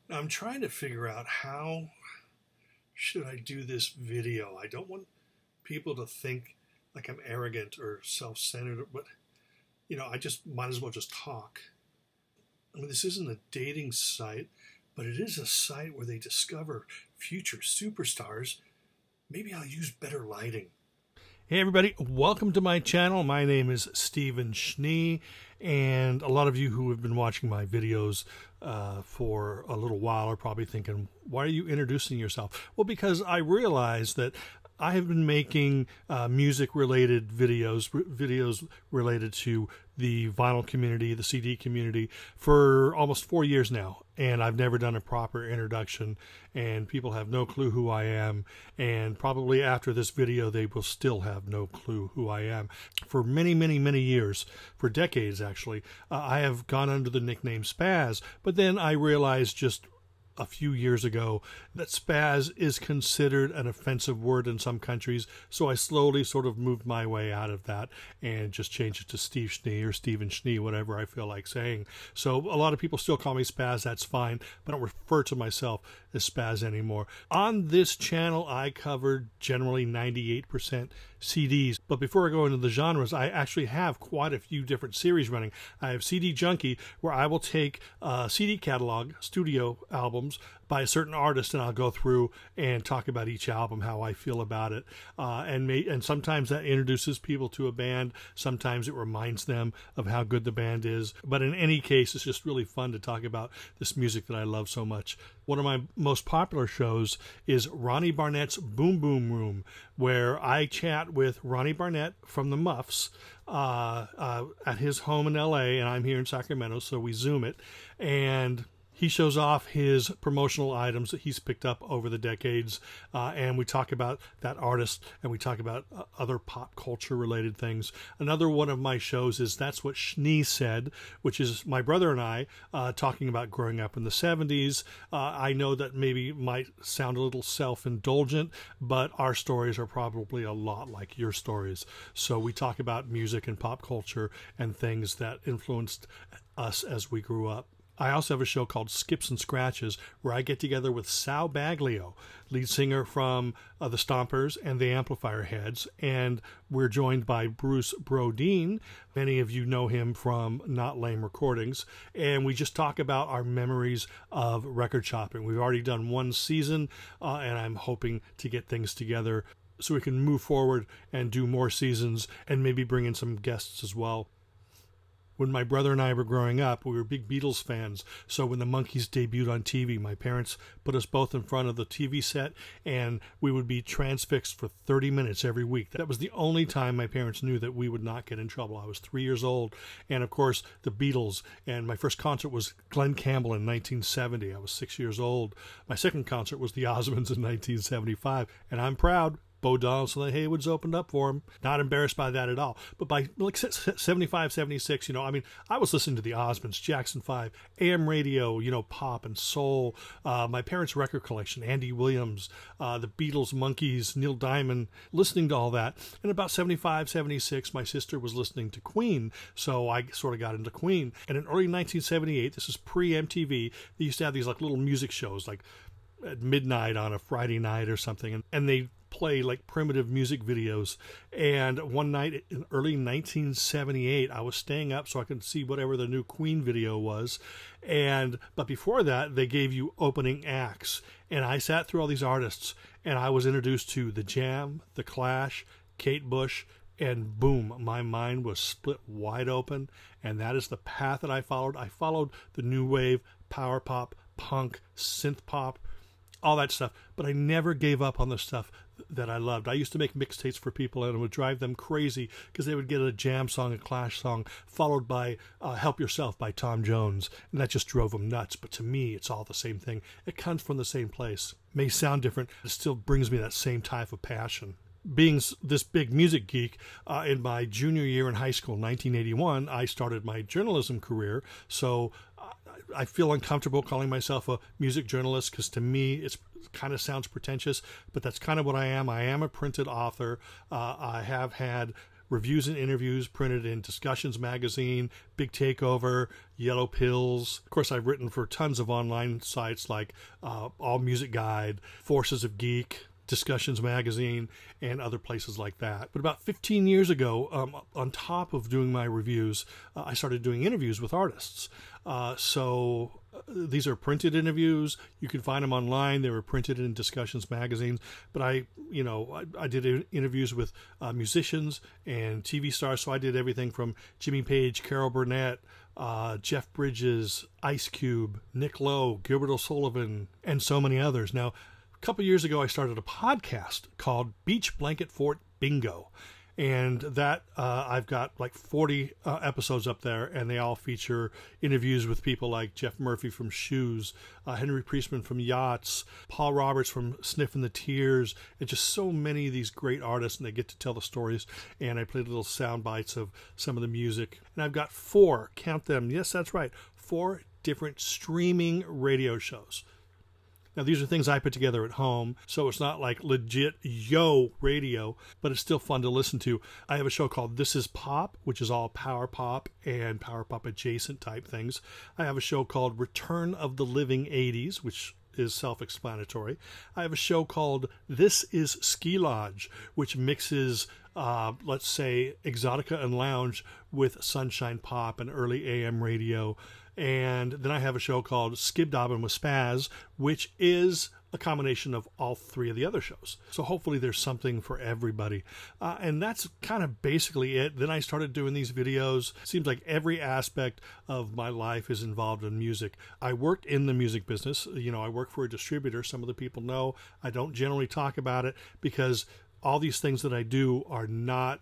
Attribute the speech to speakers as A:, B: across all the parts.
A: Now, I'm trying to figure out how should I do this video. I don't want people to think like I'm arrogant or self-centered, but I just might as well just talk. I mean, this isn't a dating site, but it is a site where they discover future superstars. Maybe I'll use better lighting. Hey everybody, welcome to my channel. My name is Schnee, and a lot of you who have been watching my videos for a little while are probably thinking, why are you introducing yourself? Well, because I realize that I have been making music-related videos related to the vinyl community, the CD community, for almost 4 years now, and I've never done a proper introduction, and people have no clue who I am, and probably after this video they will still have no clue who I am. For many, many, many years, for decades actually, I have gone under the nickname Spaz, but then I realized just a few years ago that spaz is considered an offensive word in some countries, so I slowly sort of moved my way out of that and just changed it to Steve Schnee or Steven Schnee, whatever I feel like saying. So a lot of people still call me Spaz, that's fine, but I don't refer to myself as Spaz anymore. On this channel I covered generally 98% CDs, but before I go into the genres, I actually have quite a few different series running. I have CD Junkie, where I will take CD catalog, studio albums by a certain artist, and I'll go through and talk about each album, how I feel about it, and sometimes that introduces people to a band, sometimes it reminds them of how good the band is, but in any case it's just really fun to talk about this music that I love so much. One of my most popular shows is Ronnie Barnett's Boom Boom Room, where I chat with Ronnie Barnett from the Muffs at his home in LA, and I'm here in Sacramento, so we Zoom it, and he shows off his promotional items that he's picked up over the decades, and we talk about that artist, and we talk about other pop culture related things. Another one of my shows is That's What Schnee Said, which is my brother and I talking about growing up in the 70s. I know that maybe might sound a little self-indulgent, but our stories are probably a lot like your stories. So we talk about music and pop culture and things that influenced us as we grew up. I also have a show called Skips and Scratches, where I get together with Sal Baglio, lead singer from the Stompers and the Amplifier Heads, and we're joined by Bruce Brodeen. Many of you know him from Not Lame Recordings, and we just talk about our memories of record shopping. We've already done one season, and I'm hoping to get things together so we can move forward and do more seasons and maybe bring in some guests as well. When my brother and I were growing up, we were big Beatles fans, so when the Monkees debuted on TV, my parents put us both in front of the TV set, and we would be transfixed for 30 minutes every week. That was the only time my parents knew that we would not get in trouble. I was 3 years old, and of course, the Beatles, and my first concert was Glenn Campbell in 1970. I was 6 years old. My second concert was the Osmonds in 1975, and I'm proud. Bo Donaldson and the Haywoods opened up for him. Not embarrassed by that at all. But by like 75, 76, I mean, I was listening to the Osmonds, Jackson 5, AM radio, pop and soul, my parents' record collection, Andy Williams, the Beatles, Monkees, Neil Diamond, listening to all that. And about 75, 76, my sister was listening to Queen, so I sort of got into Queen. And in early 1978, this is pre-MTV, they used to have these like little music shows, like at midnight on a Friday night or something, and they play like primitive music videos. And one night in early 1978, I was staying up so I could see whatever the new Queen video was, but before that they gave you opening acts, and I sat through all these artists, and I was introduced to The Jam, The Clash, Kate Bush, and boom, my mind was split wide open, and that is the path that I followed. I followed the new wave, power pop, punk, synth pop, all that stuff, but I never gave up on the stuff that I loved. I used to make mixtapes for people, and it would drive them crazy because they would get a Jam song, a Clash song, followed by Help Yourself by Tom Jones, and that just drove them nuts. But to me, it's all the same thing. It comes from the same place. It may sound different, it still brings me that same type of passion. Being this big music geek, in my junior year in high school, 1981, I started my journalism career, so I feel uncomfortable calling myself a music journalist because to me it kind of sounds pretentious, but that's kind of what I am. I am a printed author. I have had reviews and interviews printed in Discussions Magazine, Big Takeover, Yellow Pills. Of course, I've written for tons of online sites like All Music Guide, Forces of Geek, Discussions Magazine, and other places like that. But about 15 years ago, on top of doing my reviews, I started doing interviews with artists. These are printed interviews. You can find them online. They were printed in Discussions magazines. But I did interviews with musicians and TV stars. So I did everything from Jimmy Page, Carol Burnett, Jeff Bridges, Ice Cube, Nick Lowe, Gilbert O'Sullivan, and so many others. Now, a couple years ago, I started a podcast called Beach Blanket Fort Bingo. And that I've got like 40 episodes up there, and they all feature interviews with people like Jeff Murphy from Shoes, Henry Priestman from Yachts, Paul Roberts from Sniffing the Tears, and just so many of these great artists, and they get to tell the stories. And I played little sound bites of some of the music. And I've got 4, count them, yes, that's right, 4 different streaming radio shows. Now, these are things I put together at home, so it's not like legit radio, but it's still fun to listen to. I have a show called This Is Pop, which is all power pop and power pop adjacent type things. I have a show called Return of the Living 80s, which is self-explanatory. I have a show called This Is Ski Lodge, which mixes, let's say, exotica and lounge with sunshine pop and early AM radio. And then I have a show called Skib Dobbin with Spaz, which is a combination of all 3 of the other shows. So hopefully there's something for everybody. And that's kind of basically it. Then I started doing these videos. Seems like every aspect of my life is involved in music. I work in the music business. You know, I work for a distributor. Some of the people know. I don't generally talk about it because all these things that I do are not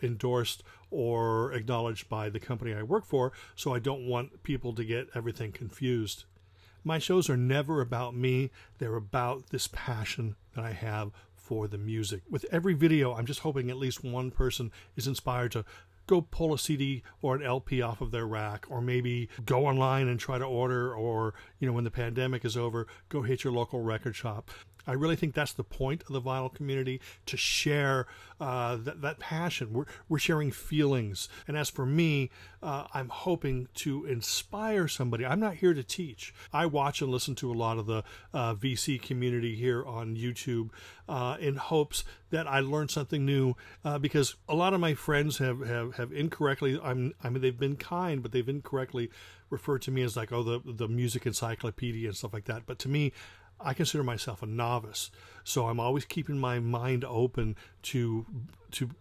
A: endorsed or acknowledged by the company I work for, so I don't want people to get everything confused. My shows are never about me. They're about this passion that I have for the music. With every video, I'm just hoping at least one person is inspired to go pull a CD or an LP off of their rack, or maybe go online and try to order, or, you know, when the pandemic is over, go hit your local record shop. I really think that's the point of the vinyl community, to share that passion. We're sharing feelings. And as for me, I'm hoping to inspire somebody. I'm not here to teach. I watch and listen to a lot of the VC community here on YouTube in hopes that I learn something new, because a lot of my friends have incorrectly, I mean, they've been kind, but they've incorrectly referred to me as like, oh, the music encyclopedia and stuff like that. But to me, I consider myself a novice, so I'm always keeping my mind open to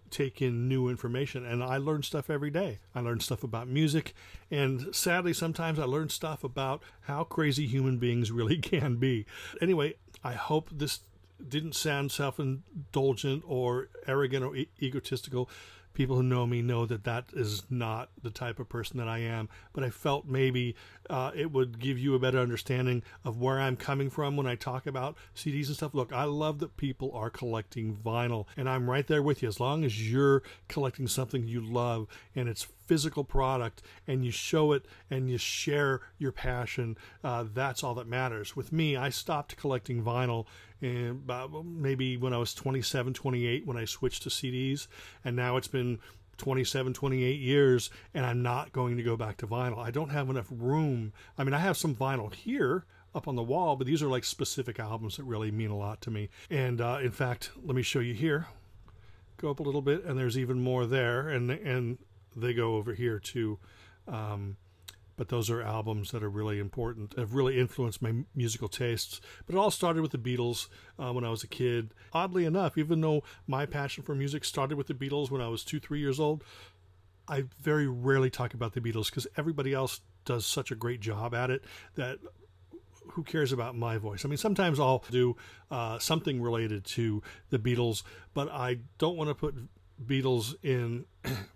A: take in new information, and I learn stuff every day. I learn stuff about music, and sadly, sometimes I learn stuff about how crazy human beings really can be. Anyway, I hope this didn't sound self-indulgent or arrogant or egotistical. People who know me know that that is not the type of person that I am, but I felt maybe it would give you a better understanding of where I'm coming from when I talk about CDs and stuff. Look, I love that people are collecting vinyl, and I'm right there with you. As long as you're collecting something you love and it's physical product, and you show it and you share your passion, that's all that matters. With me, I stopped collecting vinyl maybe when I was 27, 28, when I switched to CDs, and now it's been 27, 28 years, and I'm not going to go back to vinyl. I don't have enough room. I mean, I have some vinyl here up on the wall, but these are like specific albums that really mean a lot to me. And in fact, let me show you here. Go up a little bit, and there's even more there, and they go over here too. But those are albums that are really important, have really influenced my musical tastes. But it all started with the Beatles when I was a kid. Oddly enough, even though my passion for music started with the Beatles when I was 2, 3 years old, I very rarely talk about the Beatles because everybody else does such a great job at it that who cares about my voice? I mean, sometimes I'll do something related to the Beatles, but I don't want to put Beatles in,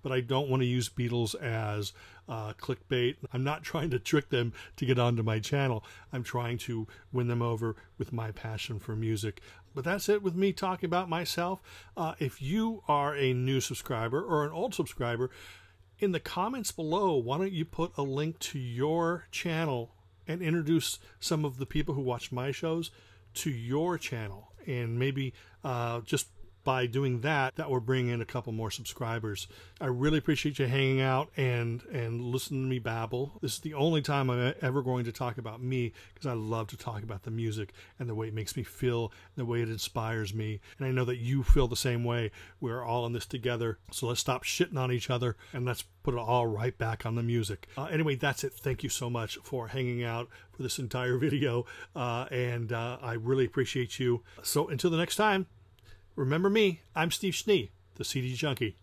A: but I don't want to use Beatles as clickbait. I'm not trying to trick them to get onto my channel. I'm trying to win them over with my passion for music. But that's it with me talking about myself. If you are a new subscriber or an old subscriber, in the comments below, why don't you put a link to your channel and introduce some of the people who watch my shows to your channel, and maybe just by doing that, that will bring in a couple more subscribers. I really appreciate you hanging out and listening to me babble. This is the only time I'm ever going to talk about me, because I love to talk about the music and the way it makes me feel, and the way it inspires me. And I know that you feel the same way. We're all in this together. So let's stop shitting on each other and let's put it all right back on the music. Anyway, that's it. Thank you so much for hanging out for this entire video. I really appreciate you. So until the next time, remember me, I'm Steve Schnee, the CD Junkie.